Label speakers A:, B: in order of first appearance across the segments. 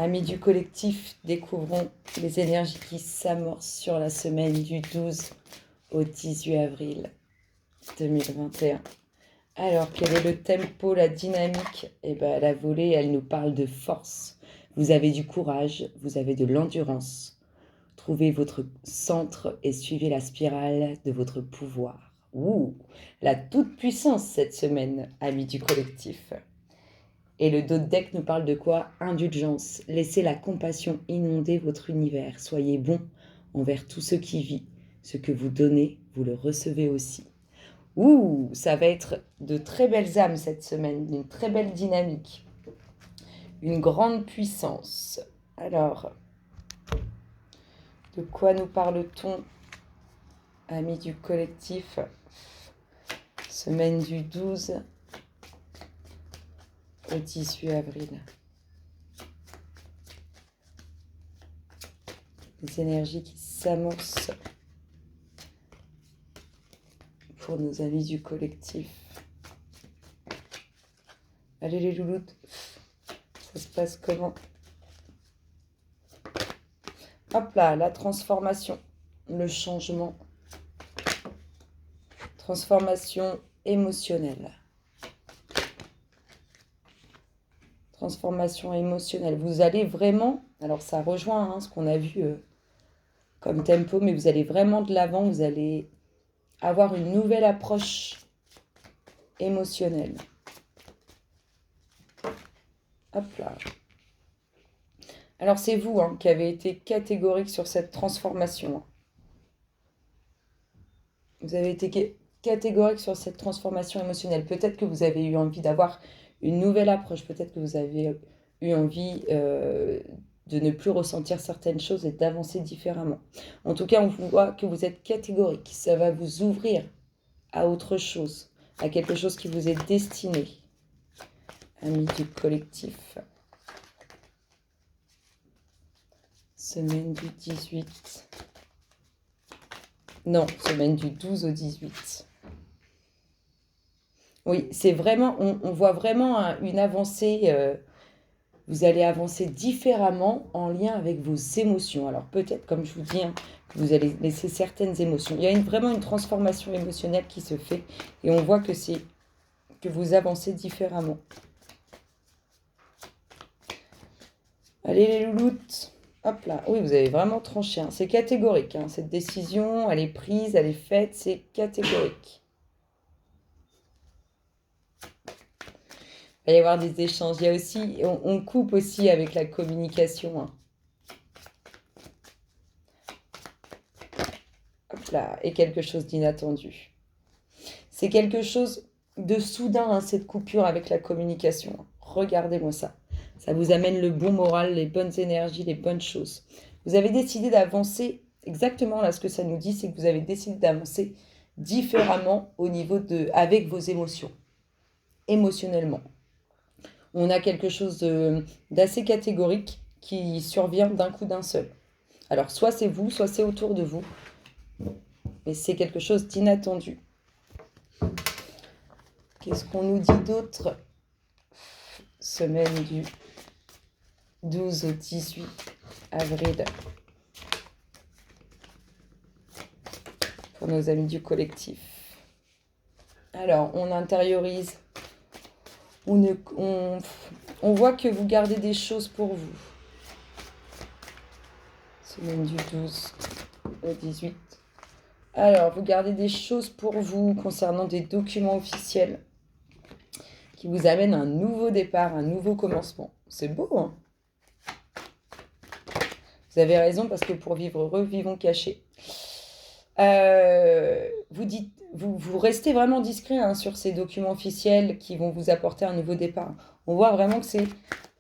A: Amis du collectif, découvrons les énergies qui s'amorcent sur la semaine du 12 au 18 avril 2021. Alors, quel est le tempo, la dynamique? Eh bien, la volée, elle nous parle de force. Vous avez du courage, vous avez de l'endurance. Trouvez votre centre et suivez la spirale de votre pouvoir. Ouh, la toute-puissance cette semaine, amis du collectif. Et le dos de deck nous parle de quoi? Indulgence. Laissez la compassion inonder votre univers. Soyez bon envers tout ce qui vit. Ce que vous donnez, vous le recevez aussi. Ouh, ça va être de très belles âmes cette semaine, une très belle dynamique. Une grande puissance. Alors, de quoi nous parle-t-on, amis du collectif? Semaine du 12 au 18 avril. Les énergies qui s'amorcent pour nos amis du collectif. Allez les louloutes, ça se passe comment? Hop là, la transformation, le changement. Transformation émotionnelle. Transformation émotionnelle. Vous allez vraiment, alors ça rejoint ce qu'on a vu comme tempo, mais vous allez vraiment de l'avant, vous allez avoir une nouvelle approche émotionnelle. Hop là. Alors c'est vous qui avez été catégorique sur cette transformation. Vous avez été catégorique sur cette transformation émotionnelle. Peut-être que vous avez eu envie d'avoir une nouvelle approche. Peut-être que vous avez eu envie de ne plus ressentir certaines choses et d'avancer différemment. En tout cas, on voit que vous êtes catégorique. Ça va vous ouvrir à autre chose, à quelque chose qui vous est destiné. Amis du collectif. Semaine du 18. Non, semaine du 12 au 18. Oui, c'est vraiment, on voit vraiment une avancée. Vous allez avancer différemment en lien avec vos émotions. Alors peut-être, comme je vous dis, que vous allez laisser certaines émotions. Il y a vraiment une transformation émotionnelle qui se fait. Et on voit que vous avancez différemment. Allez les louloutes. Hop là. Oui, vous avez vraiment tranché. C'est catégorique. Cette décision, elle est prise, elle est faite. C'est catégorique. Il va y avoir des échanges. Il y a aussi, on coupe aussi avec la communication. Hop là, et quelque chose d'inattendu. C'est quelque chose de soudain, cette coupure avec la communication. Regardez-moi ça. Ça vous amène le bon moral, les bonnes énergies, les bonnes choses. Vous avez décidé d'avancer, exactement là ce que ça nous dit, c'est que vous avez décidé d'avancer différemment avec vos émotions, émotionnellement. On a quelque chose d'assez catégorique qui survient d'un coup d'un seul. Alors soit c'est vous, soit c'est autour de vous, mais c'est quelque chose d'inattendu. Qu'est-ce qu'on nous dit d'autre? Semaine du 12 au 18 avril. Pour nos amis du collectif. Alors, on intériorise. On voit que vous gardez des choses pour vous. Semaine du 12 au 18. Alors, vous gardez des choses pour vous concernant des documents officiels qui vous amènent un nouveau départ, un nouveau commencement. C'est beau, Vous avez raison, parce que pour vivre heureux, vivons cachés. Vous restez vraiment discret sur ces documents officiels qui vont vous apporter un nouveau départ. On voit vraiment que c'est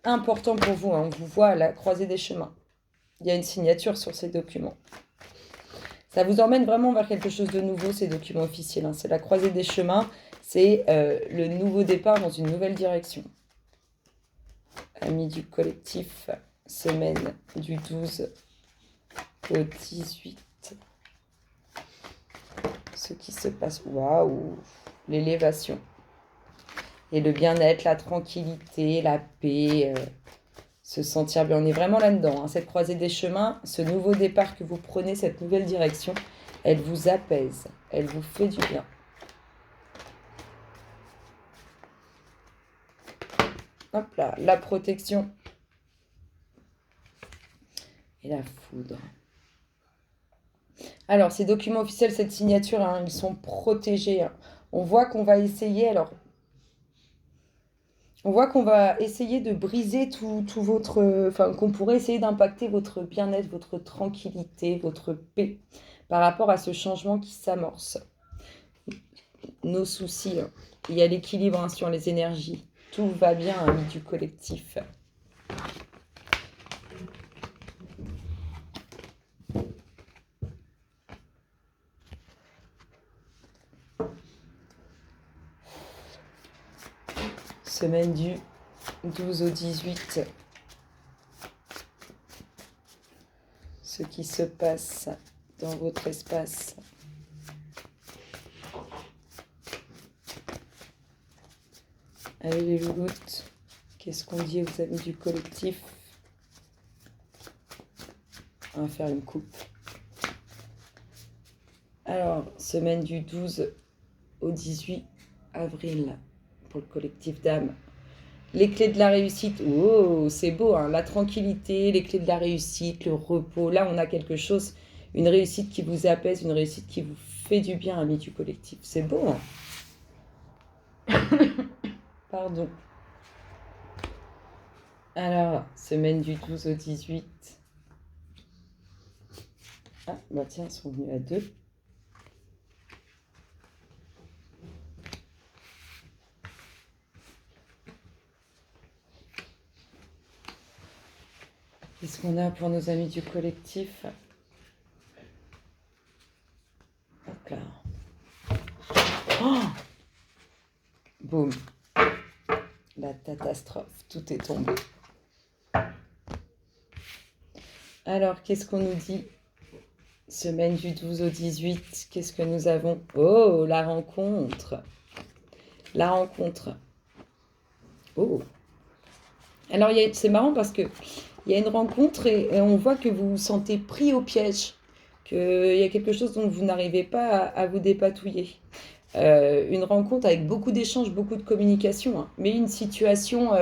A: important pour vous. On vous voit à la croisée des chemins. Il y a une signature sur ces documents. Ça vous emmène vraiment vers quelque chose de nouveau, ces documents officiels. C'est la croisée des chemins. C'est le nouveau départ dans une nouvelle direction. Amis du collectif, semaine du 12 au 18. Ce qui se passe, waouh, l'élévation. Et le bien-être, la tranquillité, la paix, Se sentir bien, on est vraiment là-dedans. Hein. Cette croisée des chemins, ce nouveau départ que vous prenez, cette nouvelle direction, elle vous apaise, elle vous fait du bien. Hop là, la protection et la foudre. Alors, ces documents officiels, cette signature, hein, ils sont protégés. Hein. On voit qu'on va essayer, alors, on voit qu'on va essayer de briser tout votre... Enfin, qu'on pourrait essayer d'impacter votre bien-être, votre tranquillité, votre paix par rapport à ce changement qui s'amorce. Nos soucis, hein. Il y a l'équilibre hein, sur les énergies. Tout va bien, amis du collectif. Semaine du 12 au 18. Ce qui se passe dans votre espace. Allez les louloutes, qu'est-ce qu'on dit aux amis du collectif? On va faire une coupe. Alors, semaine du 12 au 18 avril pour le collectif d'âme. Les clés de la réussite, oh, c'est beau, hein, la tranquillité, les clés de la réussite, le repos. Là, on a quelque chose, une réussite qui vous apaise, une réussite qui vous fait du bien, amis du collectif. C'est beau, hein. Pardon. Alors, semaine du 12 au 18. Ah, bah tiens, ils sont venus à 2. Qu'est-ce qu'on a pour nos amis du collectif? Hop là. Oh boum. La catastrophe. Tout est tombé. Alors, qu'est-ce qu'on nous dit? Semaine du 12 au 18. Qu'est-ce que nous avons? Oh, la rencontre. La rencontre. Oh. Alors, c'est marrant parce que il y a une rencontre et on voit que vous vous sentez pris au piège, qu'il y a quelque chose dont vous n'arrivez pas à vous dépatouiller. Une rencontre avec beaucoup d'échanges, beaucoup de communication, hein, mais une situation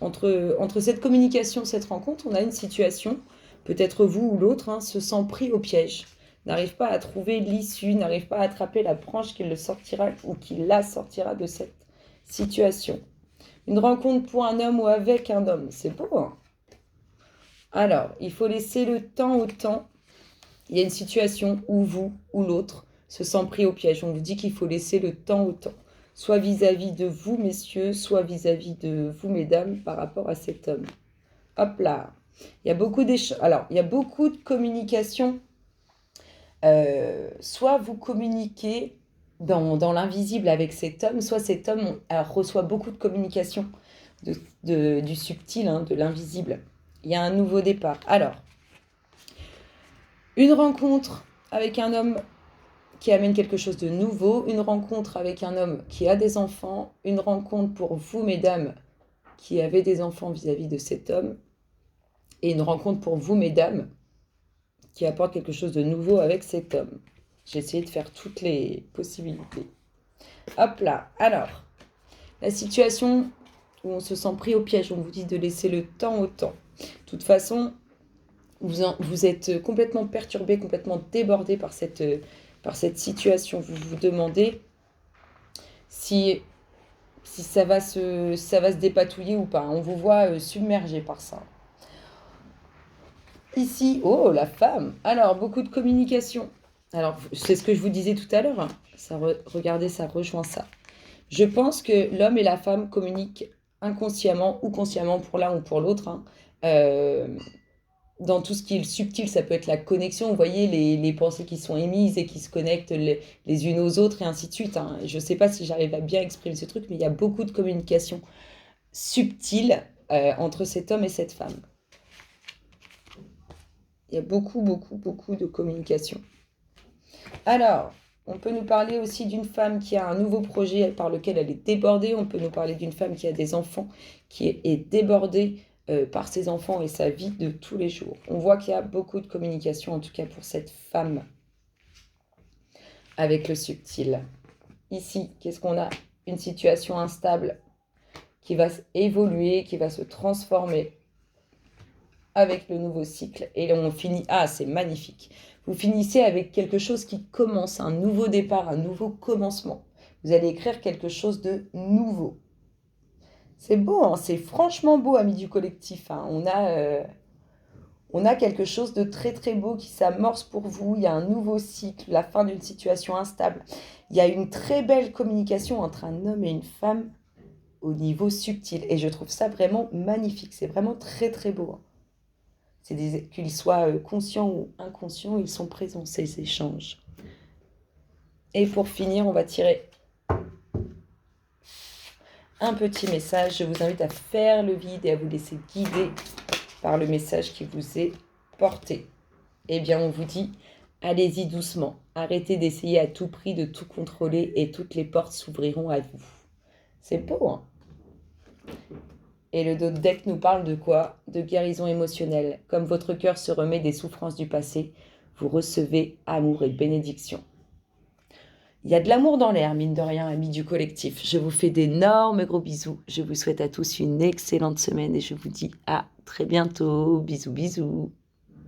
A: entre cette communication, cette rencontre, on a une situation, peut-être vous ou l'autre, hein, se sent pris au piège, n'arrive pas à trouver l'issue, n'arrive pas à attraper la branche qui le sortira ou qui la sortira de cette situation. Une rencontre pour un homme ou avec un homme, c'est beau, hein? Alors, il faut laisser le temps au temps. Il y a une situation où vous ou l'autre se sent pris au piège. On vous dit qu'il faut laisser le temps au temps. Soit vis-à-vis de vous, messieurs, soit vis-à-vis de vous, mesdames, par rapport à cet homme. Hop là. Il y a beaucoup Alors, il y a beaucoup de communication. Soit vous communiquez dans l'invisible avec cet homme, soit cet homme reçoit beaucoup de communication du subtil, hein, de l'invisible. Il y a un nouveau départ. Alors, une rencontre avec un homme qui amène quelque chose de nouveau, une rencontre avec un homme qui a des enfants, une rencontre pour vous, mesdames, qui avez des enfants vis-à-vis de cet homme, et une rencontre pour vous, mesdames, qui apporte quelque chose de nouveau avec cet homme. J'ai essayé de faire toutes les possibilités. Hop là. Alors, la situation où on se sent pris au piège, on vous dit de laisser le temps au temps. De toute façon, vous êtes complètement perturbé, complètement débordé par cette situation. Vous vous demandez si ça va se dépatouiller ou pas. On vous voit submergé par ça. Ici, oh, la femme. Alors, beaucoup de communication. Alors, c'est ce que je vous disais tout à l'heure. Hein. Regardez, ça rejoint ça. Je pense que l'homme et la femme communiquent inconsciemment ou consciemment pour l'un ou pour l'autre. Hein. Dans tout ce qui est subtil, ça peut être la connexion. Vous voyez, les pensées qui sont émises et qui se connectent les unes aux autres et ainsi de suite. Hein. Je ne sais pas si j'arrive à bien exprimer ce truc, mais il y a beaucoup de communication subtile entre cet homme et cette femme. Il y a beaucoup, beaucoup, beaucoup de communication. Alors, on peut nous parler aussi d'une femme qui a un nouveau projet par lequel elle est débordée. On peut nous parler d'une femme qui a des enfants, qui est débordée par ses enfants et sa vie de tous les jours. On voit qu'il y a beaucoup de communication, en tout cas pour cette femme, avec le subtil. Ici, qu'est-ce qu'on a? Une situation instable qui va évoluer, qui va se transformer avec le nouveau cycle. Et on finit... Ah, c'est magnifique. Vous finissez avec quelque chose qui commence, un nouveau départ, un nouveau commencement. Vous allez écrire quelque chose de nouveau. C'est beau, hein, c'est franchement beau, amis du collectif. Hein. On a quelque chose de très très beau qui s'amorce pour vous. Il y a un nouveau cycle, la fin d'une situation instable. Il y a une très belle communication entre un homme et une femme au niveau subtil. Et je trouve ça vraiment magnifique. C'est vraiment très très beau. Hein. Qu'ils soient conscients ou inconscients, ils sont présents, ces échanges. Et pour finir, on va tirer un petit message. Je vous invite à faire le vide et à vous laisser guider par le message qui vous est porté. Eh bien, on vous dit, allez-y doucement. Arrêtez d'essayer à tout prix de tout contrôler et toutes les portes s'ouvriront à vous. C'est beau, hein? Et le dos de deck nous parle de quoi? De guérison émotionnelle. Comme votre cœur se remet des souffrances du passé, vous recevez amour et bénédiction. Il y a de l'amour dans l'air, mine de rien, amis du collectif. Je vous fais d'énormes gros bisous. Je vous souhaite à tous une excellente semaine et je vous dis à très bientôt. Bisous, bisous.